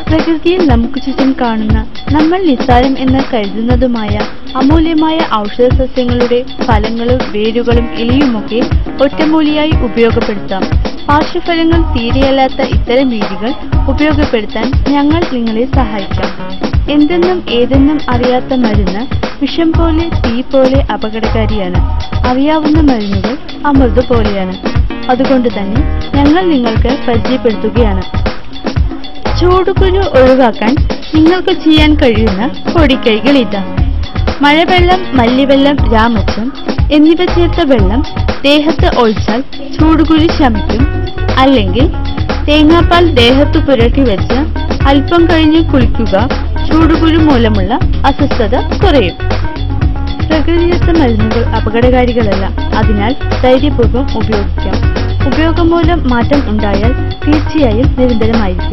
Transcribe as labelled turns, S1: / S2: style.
S1: പ്രകൃതിയിൽ നമുക്ക് ചുറ്റും കാണുന്ന നമ്മൾ നിസ്സാരം എന്ന് കരുതുന്നതുമായ അമൂല്യമായ ഔഷധ സസ്യങ്ങളുടെ ഫലങ്ങളും വേരുകളും ഇലയുമൊക്കെ ഒറ്റമൂലിയായി ഉപയോഗപ്പെടുത്താം. പാർശ്വഫലങ്ങൾ തീരെയല്ലാത്ത ഇത്തരം രീതികൾ ഉപയോഗപ്പെടുത്താൻ ഞങ്ങൾ നിങ്ങളെ സഹായിക്കാം. എന്തെന്നും ഏതെന്നും അറിയാത്ത മരുന്ന് വിഷം പോലെ തീ പോലെ അപകടകാരിയാണ്. അറിയാവുന്ന മരുന്നുകൾ അമൃത് പോലെയാണ്. അതുകൊണ്ട് തന്നെ ഞങ്ങൾ നിങ്ങൾക്ക് പരിചയപ്പെടുത്തുകയാണ്. ചൂടുകുരു ഒഴിവാക്കാൻ നിങ്ങൾക്ക് ചെയ്യാൻ കഴിയുന്ന പൊടിക്കൈകൾ ഇതാ. മഴവെള്ളം, മല്ലിവെള്ളം, രാമച്ചം എന്നിവ ചേർത്ത വെള്ളം ദേഹത്ത് ഒഴിച്ചാൽ ചൂടുകുരു ശമിക്കും. അല്ലെങ്കിൽ തേങ്ങാപ്പാൽ ദേഹത്ത് പുരട്ടി വെച്ച് അല്പം കഴിഞ്ഞ് കുളിക്കുക. ചൂടുകുരു മൂലമുള്ള അസ്വസ്ഥത കുറയും. പ്രകൃതിദത്ത മരുന്നുകൾ അപകടകാരികളല്ല. അതിനാൽ ധൈര്യപൂർവ്വം ഉപയോഗിക്കാം. ഉപയോഗം മൂലം മാറ്റം ഉണ്ടായാൽ തീർച്ചയായും നിരന്തരമായിരിക്കും.